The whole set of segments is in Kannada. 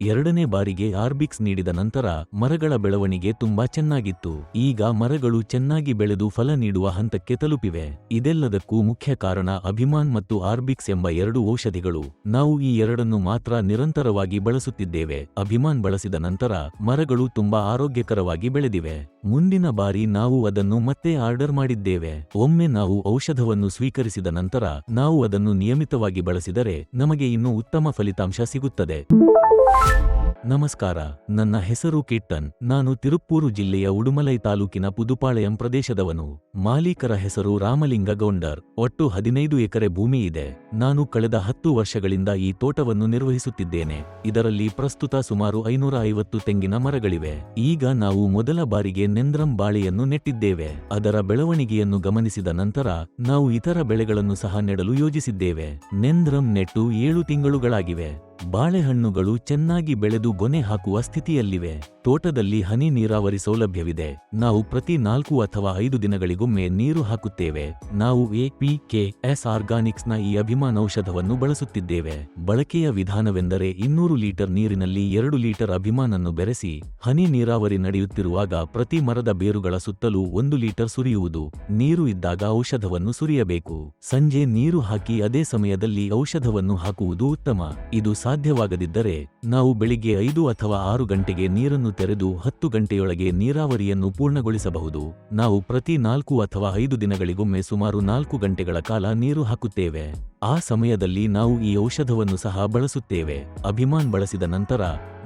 ಎರಡನೇ ಬಾರಿಗೆ ಆರ್ಬಿಕ್ಸ್ ನೀಡಿದ ನಂತರ ಮರಗಳ ಬೆಳವಣಿಗೆ ತುಂಬಾ ಚೆನ್ನಾಗಿತ್ತು. ಈಗ ಮರಗಳು ಚೆನ್ನಾಗಿ ಬೆಳೆದು ಫಲ ನೀಡುವ ಹಂತಕ್ಕೆ ತಲುಪಿವೆ. ಇದೆಲ್ಲದಕ್ಕೂ ಮುಖ್ಯ ಕಾರಣ ಅಭಿಮಾನ್ ಮತ್ತು ಆರ್ಬಿಕ್ಸ್ ಎಂಬ ಎರಡು ಔಷಧಿಗಳು. ನಾವು ಈ ಎರಡನ್ನು ಮಾತ್ರ ನಿರಂತರವಾಗಿ ಬಳಸುತ್ತಿದ್ದೇವೆ. ಅಭಿಮಾನ್ ಬಳಸಿದ ನಂತರ ಮರಗಳು ತುಂಬಾ ಆರೋಗ್ಯಕರವಾಗಿ ಬೆಳೆದಿವೆ. ಮುಂದಿನ ಬಾರಿ ನಾವು ಅದನ್ನು ಮತ್ತೆ ಆರ್ಡರ್ ಮಾಡಿದ್ದೇವೆ. ಒಮ್ಮೆ ನಾವು ಔಷಧವನ್ನು ಸ್ವೀಕರಿಸಿದ ನಂತರ ನಾವು ಅದನ್ನು ನಿಯಮಿತವಾಗಿ ಬಳಸಿದರೆ ನಮಗೆ ಇನ್ನೂ ಉತ್ತಮ ಫಲಿತಾಂಶ ಸಿಗುತ್ತದೆ. ನಮಸ್ಕಾರ, ನನ್ನ ಹೆಸರು ಕಿಟ್ಟನ್. ನಾನು ತಿರುಪ್ಪೂರು ಜಿಲ್ಲೆಯ ಉಡುಮಲೈ ತಾಲೂಕಿನ ಪುದುಪಾಳೆಯಂ ಪ್ರದೇಶದವನು. ಮಾಲೀಕರ ಹೆಸರು ರಾಮಲಿಂಗ ಗೌಂಡರ್. ಒಟ್ಟು 15 ಎಕರೆ ಭೂಮಿ ಇದೆ. ನಾನು ಕಳೆದ 10 ವರ್ಷಗಳಿಂದ ಈ ತೋಟವನ್ನು ನಿರ್ವಹಿಸುತ್ತಿದ್ದೇನೆ. ಇದರಲ್ಲಿ ಪ್ರಸ್ತುತ ಸುಮಾರು 550 ತೆಂಗಿನ ಮರಗಳಿವೆ. ಈಗ ನಾವು ಮೊದಲ ಬಾರಿಗೆ ನೆಂದ್ರಂ ಬಾಳೆಯನ್ನು ನೆಟ್ಟಿದ್ದೇವೆ. ಅದರ ಬೆಳವಣಿಗೆಯನ್ನು ಗಮನಿಸಿದ ನಂತರ ನಾವು ಇತರ ಬೆಳೆಗಳನ್ನು ಸಹ ನೆಡಲು ಯೋಜಿಸಿದ್ದೇವೆ. ನೆಂದ್ರಂ ನೆಟ್ಟು 7 ತಿಂಗಳುಗಳಾಗಿವೆ. ಬಾಳೆಹಣ್ಣುಗಳು ಚೆನ್ನಾಗಿ ಬೆಳೆದು ಗೊನೆ ಹಾಕುವ ಸ್ಥಿತಿಯಲ್ಲಿವೆ. ತೋಟದಲ್ಲಿ ಹನಿ ನೀರಾವರಿ ಸೌಲಭ್ಯವಿದೆ. ನಾವು ಪ್ರತಿ 4 ಅಥವಾ 5 ದಿನಗಳಿಗೊಮ್ಮೆ ನೀರು ಹಾಕುತ್ತೇವೆ. ನಾವು APKS ಆರ್ಗಾನಿಕ್ಸ್ನ ಈ ಅಭಿಮಾನ್ ಔಷಧವನ್ನು ಬಳಸುತ್ತಿದ್ದೇವೆ. ಬಳಕೆಯ ವಿಧಾನವೆಂದರೆ 200 ಲೀಟರ್ ನೀರಿನಲ್ಲಿ 2 ಲೀಟರ್ ಅಭಿಮಾನ್ ಅನ್ನು ಬೆರೆಸಿ ಹನಿ ನೀರಾವರಿ ನಡೆಯುತ್ತಿರುವಾಗ ಪ್ರತಿ ಮರದ ಬೇರುಗಳ ಸುತ್ತಲೂ 1 ಲೀಟರ್ ಸುರಿಯುವುದು. ನೀರು ಇದ್ದಾಗ ಔಷಧವನ್ನು ಸುರಿಯಬೇಕು. ಸಂಜೆ ನೀರು ಹಾಕಿ ಅದೇ ಸಮಯದಲ್ಲಿ ಔಷಧವನ್ನು ಹಾಕುವುದು ಉತ್ತಮ. ಇದು ಸಾಧ್ಯವಾಗದಿದ್ದರೆ ನಾವು ಬೆಳಿಗ್ಗೆ 5 ಅಥವಾ 6 ಗಂಟೆಗೆ ನೀರನ್ನು ತೆರೆದು 10 ಗಂಟೆಯೊಳಗೆ ನೀರಾವರಿಯನ್ನು ಪೂರ್ಣಗೊಳಿಸಬಹುದು. ನಾವು ಪ್ರತಿ 4 ಅಥವಾ 5 ದಿನಗಳಿಗೊಮ್ಮೆ ಸುಮಾರು 4 ಗಂಟೆಗಳ ಕಾಲ ನೀರು ಹಾಕುತ್ತೇವೆ. ಆ ಸಮಯದಲ್ಲಿ ನಾವು ಈ ಔಷಧವನ್ನು ಸಹ ಬಳಸುತ್ತೇವೆ. ಅಭಿಮಾನ್ ಬಳಸಿದ ನಂತರ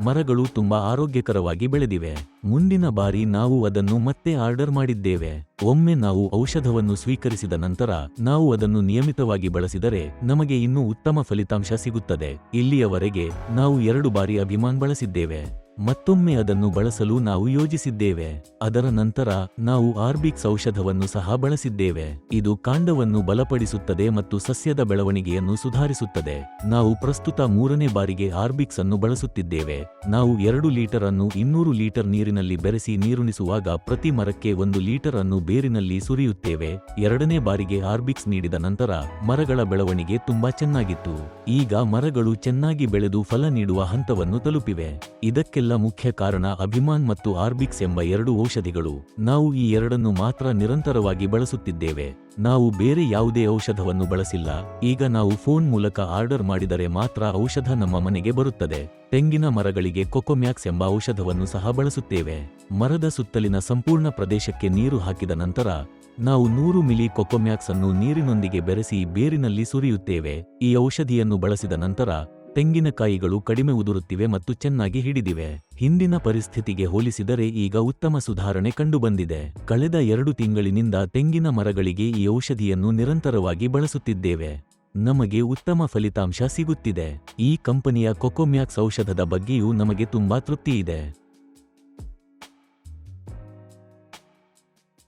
ಮರಗಳು ತುಂಬಾ ಆರೋಗ್ಯಕರವಾಗಿ ಬೆಳೆದಿವೆ. ಮುಂದಿನ ಬಾರಿ ನಾವು ಅದನ್ನು ಮತ್ತೆ ಆರ್ಡರ್ ಮಾಡಿದ್ದೇವೆ. ಒಮ್ಮೆ ನಾವು ಔಷಧವನ್ನು ಸ್ವೀಕರಿಸಿದ ನಂತರ ನಾವು ಅದನ್ನು ನಿಯಮಿತವಾಗಿ ಬಳಸಿದರೆ ನಮಗೆ ಇನ್ನೂ ಉತ್ತಮ ಫಲಿತಾಂಶ ಸಿಗುತ್ತದೆ. ಇಲ್ಲಿಯವರೆಗೆ ನಾವು 2 ಬಾರಿ ಅಭಿಮಾನ್ ಬಳಸಿದ್ದೇವೆ. ಮತ್ತೊಮ್ಮೆ ಅದನ್ನು ಬಳಸಲು ನಾವು ಯೋಜಿಸಿದ್ದೇವೆ. ಅದರ ನಂತರ ನಾವು ಆರ್ಬಿಕ್ಸ್ ಔಷಧವನ್ನು ಸಹ ಬಳಸಿದ್ದೇವೆ. ಇದು ಕಾಂಡವನ್ನು ಬಲಪಡಿಸುತ್ತದೆ ಮತ್ತು ಸಸ್ಯದ ಬೆಳವಣಿಗೆಯನ್ನು ಸುಧಾರಿಸುತ್ತದೆ. ನಾವು ಪ್ರಸ್ತುತ 3ನೇ ಬಾರಿಗೆ ಆರ್ಬಿಕ್ಸ್ ಅನ್ನು ಬಳಸುತ್ತಿದ್ದೇವೆ. ನಾವು 2 ಲೀಟರ್ ಅನ್ನು 200 ಲೀಟರ್ ನೀರಿನಲ್ಲಿ ಬೆರೆಸಿ ನೀರುಣಿಸುವಾಗ ಪ್ರತಿ ಮರಕ್ಕೆ 1 ಲೀಟರ್ ಅನ್ನು ಬೇರಿನಲ್ಲಿ ಸುರಿಯುತ್ತೇವೆ. 2ನೇ ಬಾರಿಗೆ ಆರ್ಬಿಕ್ಸ್ ನೀಡಿದ ನಂತರ ಮರಗಳ ಬೆಳವಣಿಗೆ ತುಂಬಾ ಚೆನ್ನಾಗಿತ್ತು. ಈಗ ಮರಗಳು ಚೆನ್ನಾಗಿ ಬೆಳೆದು ಫಲ ನೀಡುವ ಹಂತವನ್ನು ತಲುಪಿವೆ. ಇದಕ್ಕೆಲ್ಲ ಮುಖ್ಯ ಕಾರಣ ಅಭಿಮಾನ್ ಮತ್ತು ಆರ್ಬಿಕ್ಸ್ ಎಂಬ 2 ಔಷಧಿಗಳು. ನಾವು ಈ ಎರಡನ್ನು ಮಾತ್ರ ನಿರಂತರವಾಗಿ ಬಳಸುತ್ತಿದ್ದೇವೆ. ನಾವು ಬೇರೆ ಯಾವುದೇ ಔಷಧವನ್ನು ಬಳಸಿಲ್ಲ. ಈಗ ನಾವು ಫೋನ್ ಮೂಲಕ ಆರ್ಡರ್ ಮಾಡಿದರೆ ಮಾತ್ರ ಔಷಧ ನಮ್ಮ ಮನೆಗೆ ಬರುತ್ತದೆ. ತೆಂಗಿನ ಮರಗಳಿಗೆ ಕೊಕೊಮ್ಯಾಕ್ಸ್ ಎಂಬ ಔಷಧವನ್ನು ಸಹ ಬಳಸುತ್ತೇವೆ. ಮರದ ಸುತ್ತಲಿನ ಸಂಪೂರ್ಣ ಪ್ರದೇಶಕ್ಕೆ ನೀರು ಹಾಕಿದ ನಂತರ ನಾವು 100 ಮಿಲಿ ಕೊಕೊಮ್ಯಾಕ್ಸ್ ಅನ್ನು ನೀರಿನೊಂದಿಗೆ ಬೆರೆಸಿ ಬೇರಿನಲ್ಲಿ ಸುರಿಯುತ್ತೇವೆ. ಈ ಔಷಧಿಯನ್ನು ಬಳಸಿದ ನಂತರ ತೆಂಗಿನಕಾಯಿಗಳು ಕಡಿಮೆ ಉದುರುತ್ತಿವೆ ಮತ್ತು ಚೆನ್ನಾಗಿ ಹಿಡಿದಿವೆ. ಹಿಂದಿನ ಪರಿಸ್ಥಿತಿಗೆ ಹೋಲಿಸಿದರೆ ಈಗ ಉತ್ತಮ ಸುಧಾರಣೆ ಕಂಡುಬಂದಿದೆ. ಕಳೆದ 2 ತಿಂಗಳಿನಿಂದ ತೆಂಗಿನ ಮರಗಳಿಗೆ ಈ ಔಷಧಿಯನ್ನು ನಿರಂತರವಾಗಿ ಬಳಸುತ್ತಿದ್ದೇವೆ. ನಮಗೆ ಉತ್ತಮ ಫಲಿತಾಂಶ ಸಿಗುತ್ತಿದೆ. ಈ ಕಂಪನಿಯ ಕೊಕೊಮ್ಯಾಕ್ಸ್ ಔಷಧದ ಬಗ್ಗೆಯೂ ನಮಗೆ ತುಂಬಾ ತೃಪ್ತಿಯಿದೆ.